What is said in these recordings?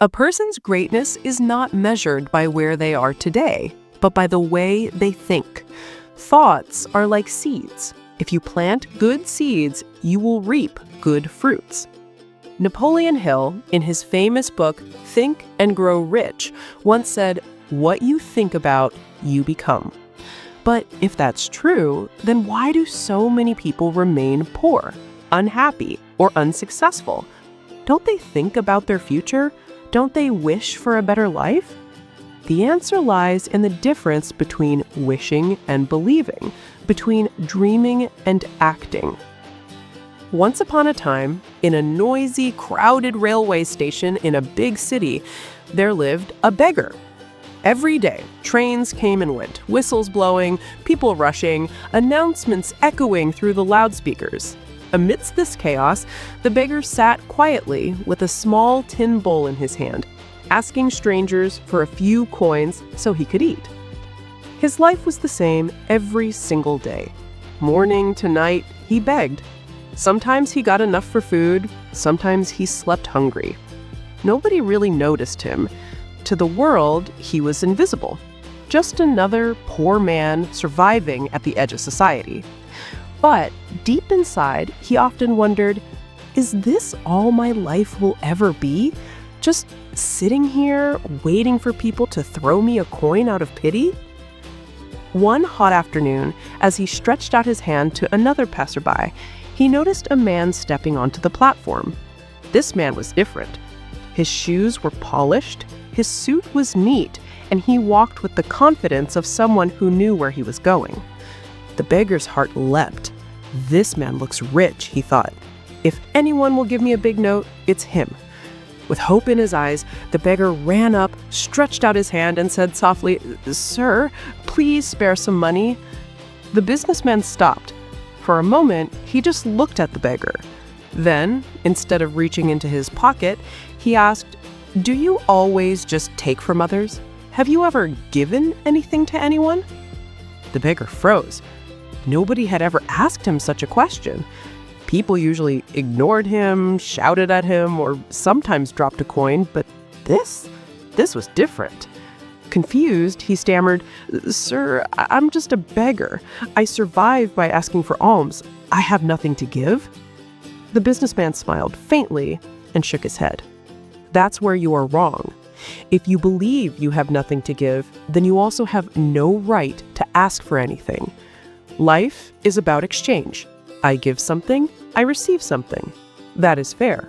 A person's greatness is not measured by where they are today, but by the way they think. Thoughts are like seeds. If you plant good seeds, you will reap good fruits. Napoleon Hill, in his famous book, Think and Grow Rich, once said, "What you think about, you become." But if that's true, then why do so many people remain poor, unhappy, or unsuccessful? Don't they think about their future? Don't they wish for a better life? The answer lies in the difference between wishing and believing, between dreaming and acting. Once upon a time, in a noisy, crowded railway station in a big city, there lived a beggar. Every day, trains came and went, whistles blowing, people rushing, announcements echoing through the loudspeakers. Amidst this chaos, the beggar sat quietly with a small tin bowl in his hand, asking strangers for a few coins so he could eat. His life was the same every single day. Morning to night, he begged. Sometimes he got enough for food, sometimes he slept hungry. Nobody really noticed him. To the world, he was invisible. Just another poor man surviving at the edge of society. But deep inside, he often wondered, is this all my life will ever be? Just sitting here, waiting for people to throw me a coin out of pity? One hot afternoon, as he stretched out his hand to another passerby, he noticed a man stepping onto the platform. This man was different. His shoes were polished, his suit was neat, and he walked with the confidence of someone who knew where he was going. The beggar's heart leapt. This man looks rich, he thought. If anyone will give me a big note, it's him. With hope in his eyes, the beggar ran up, stretched out his hand, and said softly, "Sir, please spare some money." The businessman stopped. For a moment, he just looked at the beggar. Then, instead of reaching into his pocket, he asked, "Do you always just take from others? Have you ever given anything to anyone?" The beggar froze. Nobody had ever asked him such a question. People usually ignored him, shouted at him, or sometimes dropped a coin, but this was different. Confused, he stammered, "Sir, I'm just a beggar. I survive by asking for alms. I have nothing to give." The businessman smiled faintly and shook his head. That's where you are wrong. If you believe you have nothing to give, then you also have no right to ask for anything. Life is about exchange. I give something, I receive something. That is fair.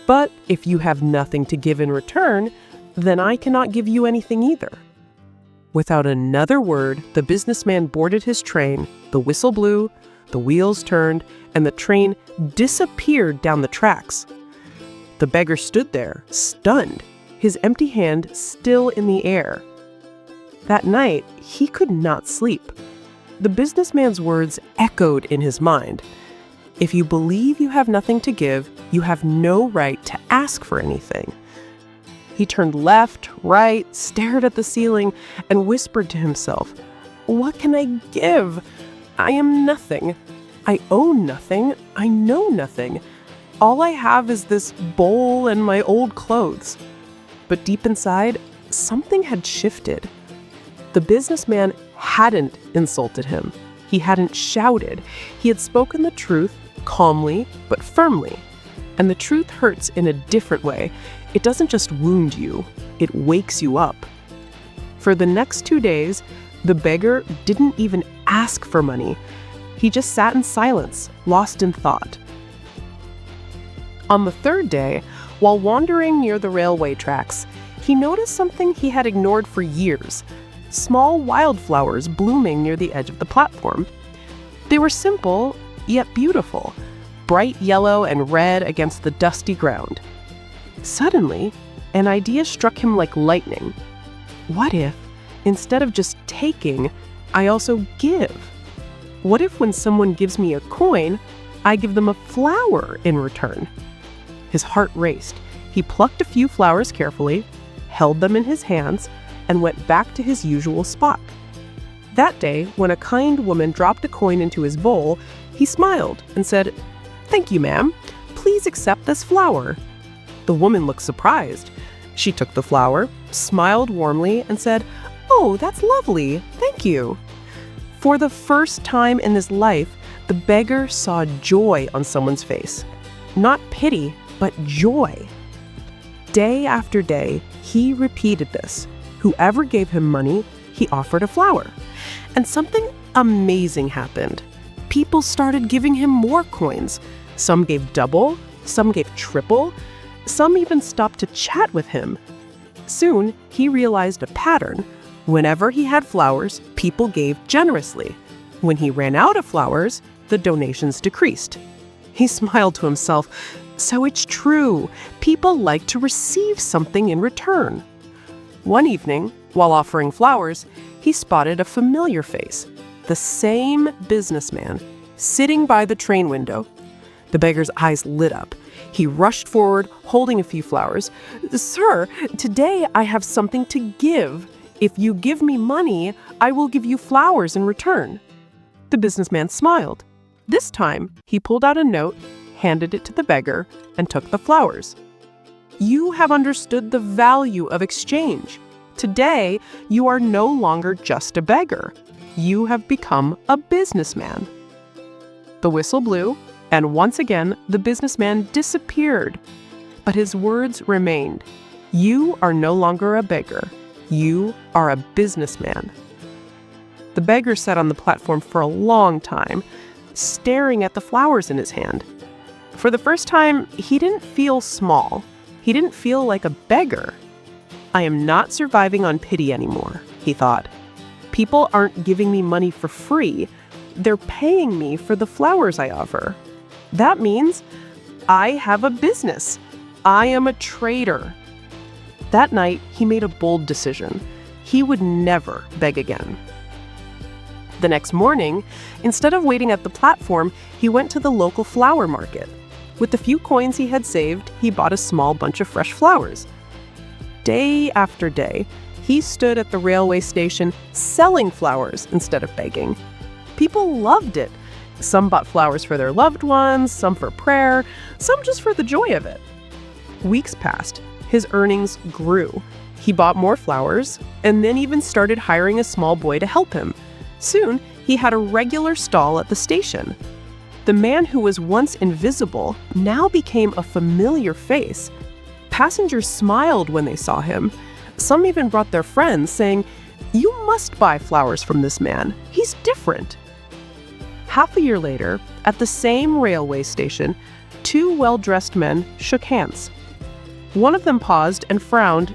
But if you have nothing to give in return, then I cannot give you anything either. Without another word, the businessman boarded his train, the whistle blew, the wheels turned, and the train disappeared down the tracks. The beggar stood there, stunned, his empty hand still in the air. That night, he could not sleep. The businessman's words echoed in his mind. If you believe you have nothing to give, you have no right to ask for anything. He turned left, right, stared at the ceiling, and whispered to himself, "What can I give? I am nothing. I own nothing. I know nothing. All I have is this bowl and my old clothes." But deep inside, something had shifted. The businessman hadn't insulted him. He hadn't shouted. He had spoken the truth calmly but firmly. And the truth hurts in a different way. It doesn't just wound you, it wakes you up. For the next 2 days, the beggar didn't even ask for money. He just sat in silence, lost in thought. On the third day, while wandering near the railway tracks, he noticed something he had ignored for years: small wildflowers blooming near the edge of the platform. They were simple, yet beautiful, bright yellow and red against the dusty ground. Suddenly, an idea struck him like lightning. What if, instead of just taking, I also give? What if when someone gives me a coin, I give them a flower in return? His heart raced. He plucked a few flowers carefully, held them in his hands, and went back to his usual spot. That day, when a kind woman dropped a coin into his bowl, he smiled and said, "Thank you, ma'am. Please accept this flower." The woman looked surprised. She took the flower, smiled warmly, and said, "Oh, that's lovely. Thank you." For the first time in his life, the beggar saw joy on someone's face. Not pity, but joy. Day after day, he repeated this. Whoever gave him money, he offered a flower. And something amazing happened. People started giving him more coins. Some gave double, some gave triple, some even stopped to chat with him. Soon, he realized a pattern. Whenever he had flowers, people gave generously. When he ran out of flowers, the donations decreased. He smiled to himself. So it's true. People like to receive something in return. One evening, while offering flowers, he spotted a familiar face. The same businessman, sitting by the train window. The beggar's eyes lit up. He rushed forward, holding a few flowers. "Sir, today I have something to give. If you give me money, I will give you flowers in return." The businessman smiled. This time, he pulled out a note, handed it to the beggar, and took the flowers. You have understood the value of exchange. Today, you are no longer just a beggar. You have become a businessman. The whistle blew, and once again, the businessman disappeared. But his words remained. You are no longer a beggar. You are a businessman. The beggar sat on the platform for a long time, staring at the flowers in his hand. For the first time, he didn't feel small. He didn't feel like a beggar. I am not surviving on pity anymore, he thought. People aren't giving me money for free. They're paying me for the flowers I offer. That means I have a business. I am a trader. That night, he made a bold decision. He would never beg again. The next morning, instead of waiting at the platform, he went to the local flower market. With the few coins he had saved, he bought a small bunch of fresh flowers. Day after day, he stood at the railway station selling flowers instead of begging. People loved it. Some bought flowers for their loved ones, some for prayer, some just for the joy of it. Weeks passed. His earnings grew. He bought more flowers and then even started hiring a small boy to help him. Soon, he had a regular stall at the station. The man who was once invisible now became a familiar face. Passengers smiled when they saw him. Some even brought their friends, saying, "You must buy flowers from this man. He's different." Half a year later, at the same railway station, two well-dressed men shook hands. One of them paused and frowned.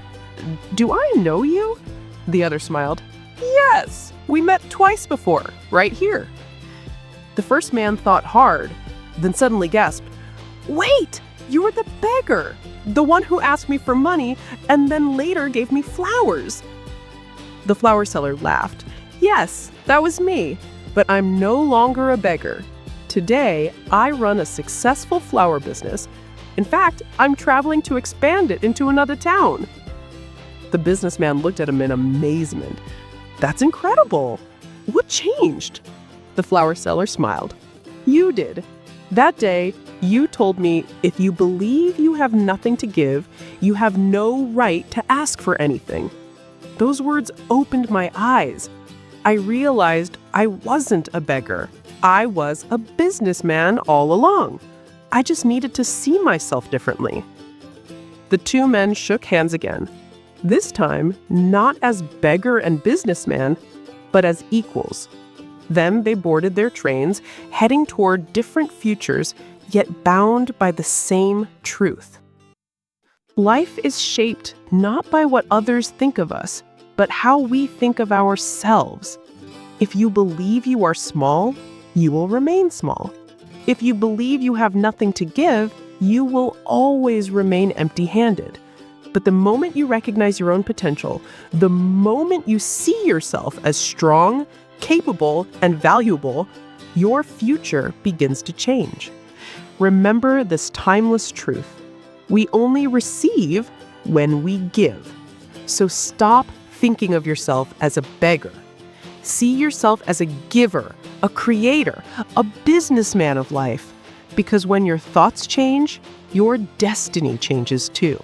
"Do I know you?" The other smiled. "Yes, we met twice before, right here." The first man thought hard, then suddenly gasped, "Wait, you're the beggar, the one who asked me for money and then later gave me flowers." The flower seller laughed. "Yes, that was me, but I'm no longer a beggar. Today, I run a successful flower business. In fact, I'm traveling to expand it into another town." The businessman looked at him in amazement. "That's incredible. What changed?" The flower seller smiled. "You did. That day, you told me if you believe you have nothing to give, you have no right to ask for anything." Those words opened my eyes. I realized I wasn't a beggar. I was a businessman all along. I just needed to see myself differently. The two men shook hands again. This time, not as beggar and businessman, but as equals. Then they boarded their trains, heading toward different futures, yet bound by the same truth. Life is shaped not by what others think of us, but how we think of ourselves. If you believe you are small, you will remain small. If you believe you have nothing to give, you will always remain empty-handed. But the moment you recognize your own potential, the moment you see yourself as strong, capable, and valuable, your future begins to change. Remember this timeless truth. We only receive when we give. So stop thinking of yourself as a beggar. See yourself as a giver, a creator, a businessman of life. Because when your thoughts change, your destiny changes too.